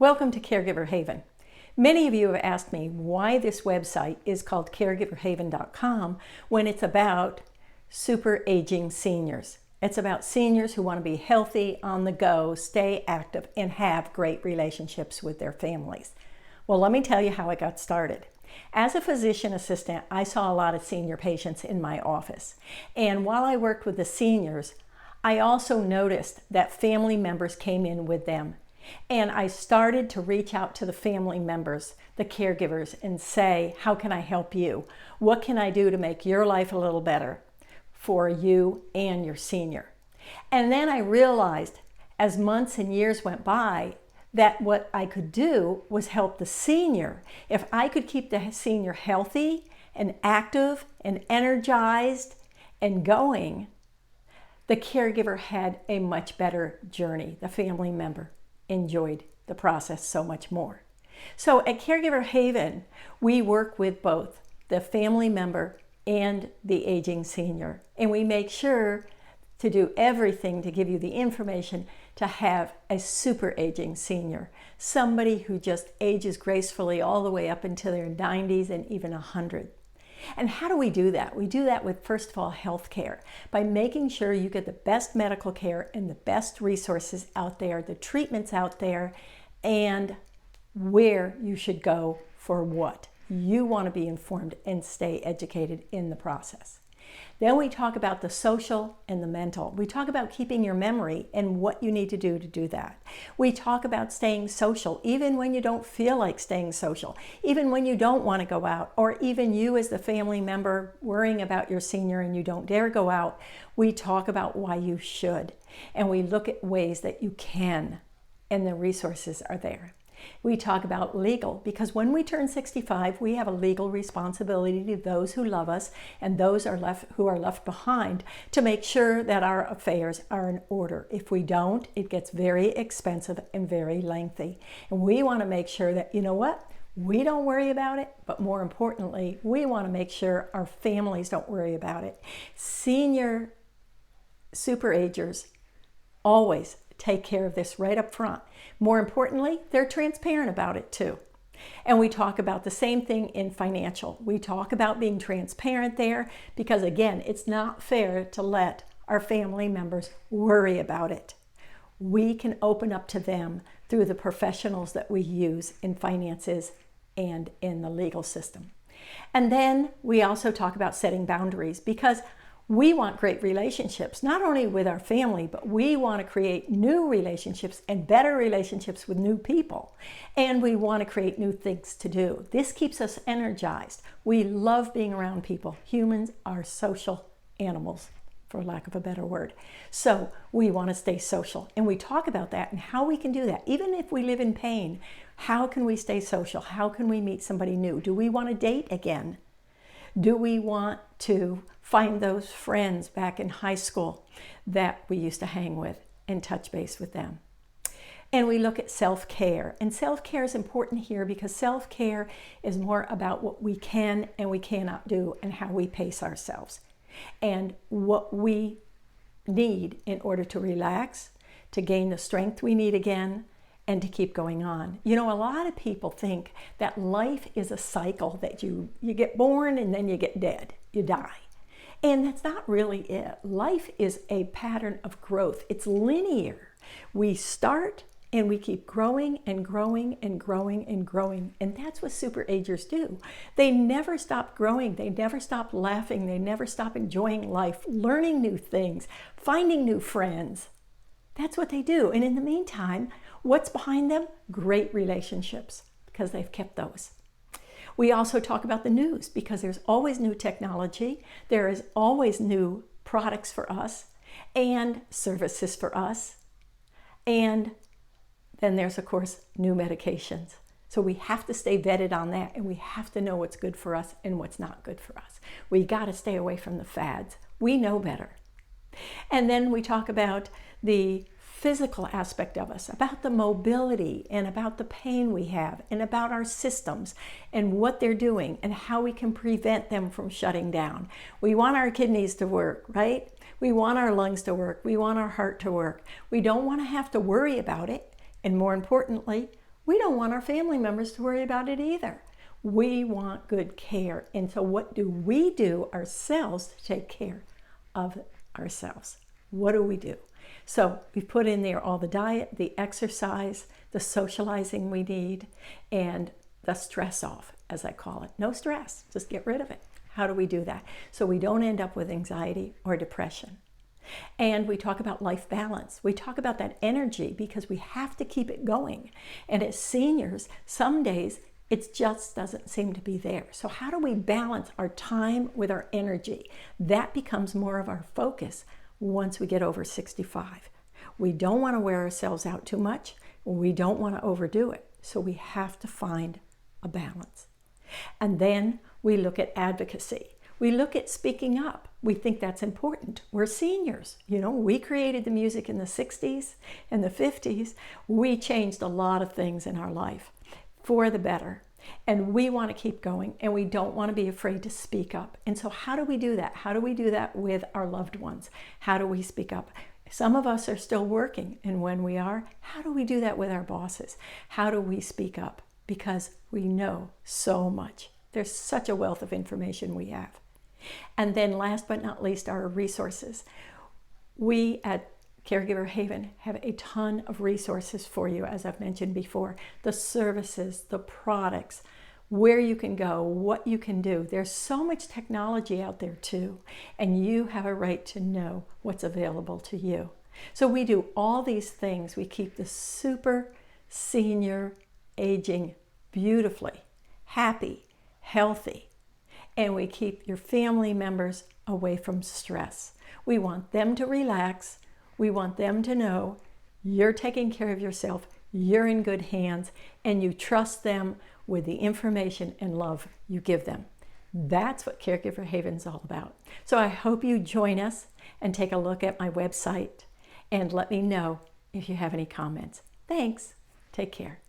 Welcome to Caregiver Haven. Many of you have asked me why this website is called caregiverhaven.com when it's about super aging seniors. It's about seniors who want to be healthy, on the go, stay active, and have great relationships with their families. Well, let me tell you how it got started. As a physician assistant, I saw a lot of senior patients in my office. And while I worked with the seniors, I also noticed that family members came in with them. And I started to reach out to the family members, the caregivers, and say, how can I help you? What can I do to make your life a little better for you and your senior? And then I realized as months and years went by that what I could do was help the senior. If I could keep the senior healthy and active and energized and going, the caregiver had a much better journey. The family member enjoyed the process so much more. So at Caregiver Haven, we work with both the family member and the aging senior. And we make sure to do everything to give you the information to have a super aging senior, somebody who just ages gracefully all the way up into their 90s and even 100. And how do we do that? We do that with, first of all, health care, by making sure you get the best medical care and the best resources out there, the treatments out there, and where you should go for what. You want to be informed and stay educated in the process. Then we talk about the social and the mental. We talk about keeping your memory and what you need to do that. We talk about staying social, even when you don't feel like staying social, even when you don't want to go out, or even you as the family member worrying about your senior and you don't dare go out. We talk about why you should, and we look at ways that you can, and the resources are there. We talk about legal, because when we turn 65, we have a legal responsibility to those who love us and those who are left behind to make sure that our affairs are in order. If we don't, it gets very expensive and very lengthy. And we want to make sure that, you know what? We don't worry about it, but more importantly, we want to make sure our families don't worry about it. Senior superagers always take care of this right up front. More importantly, they're transparent about it too. And we talk about the same thing in financial. We talk about being transparent there because, again, it's not fair to let our family members worry about it. We can open up to them through the professionals that we use in finances and in the legal system. And then we also talk about setting boundaries, because we want great relationships, not only with our family, but we want to create new relationships and better relationships with new people. And we want to create new things to do. This keeps us energized. We love being around people. Humans are social animals, for lack of a better word. So we want to stay social. And we talk about that and how we can do that. Even if we live in pain, how can we stay social? How can we meet somebody new? Do we want to date again? Do we want to find those friends back in high school that we used to hang with and touch base with them? And we look at self-care. And self-care is important here because self-care is more about what we can and we cannot do and how we pace ourselves and what we need in order to relax, to gain the strength we need again, and to keep going on. You know, a lot of people think that life is a cycle, that you get born and then you get dead, you die. And that's not really it. Life is a pattern of growth. It's linear. We start and we keep growing and growing and growing and growing. And that's what superagers do. They never stop growing. They never stop laughing. They never stop enjoying life, learning new things, finding new friends. That's what they do. And in the meantime, what's behind them? Great relationships, because they've kept those. We also talk about the news, because there's always new technology. There is always new products for us and services for us. And then there's, of course, new medications. So we have to stay vetted on that, and we have to know what's good for us and what's not good for us. We got to stay away from the fads. We know better. And then we talk about the physical aspect of us, about the mobility and about the pain we have and about our systems and what they're doing and how we can prevent them from shutting down. We want our kidneys to work, right? We want our lungs to work. We want our heart to work. We don't want to have to worry about it. And more importantly, we don't want our family members to worry about it either. We want good care. And so what do we do ourselves to take care of ourselves? What do we do? So we've put in there all the diet, the exercise, the socializing we need, and the stress off, as I call it. No stress, just get rid of it. How do we do that? So we don't end up with anxiety or depression. And we talk about life balance. We talk about that energy because we have to keep it going. And as seniors, some days it just doesn't seem to be there. So how do we balance our time with our energy? That becomes more of our focus once we get over 65. We don't want to wear ourselves out too much. We don't want to overdo it. So we have to find a balance. And then we look at advocacy. We look at speaking up. We think that's important. We're seniors. We created the music in the 60s and the 50s. We changed a lot of things in our life for the better. And we want to keep going, and we don't want to be afraid to speak up. And so how do we do that? How do we do that with our loved ones? How do we speak up? Some of us are still working, and when we are, how do we do that with our bosses? How do we speak up? Because we know so much. There's such a wealth of information we have. And then last but not least, our resources. We at Caregiver Haven have a ton of resources for you, as I've mentioned before. The services, the products, where you can go, what you can do. There's so much technology out there too, and you have a right to know what's available to you. So we do all these things. We keep the super senior aging beautifully, happy, healthy, and we keep your family members away from stress. We want them to relax. We want them to know you're taking care of yourself, you're in good hands, and you trust them with the information and love you give them. That's what Caregiver Haven is all about. So I hope you join us and take a look at my website and let me know if you have any comments. Thanks. Take care.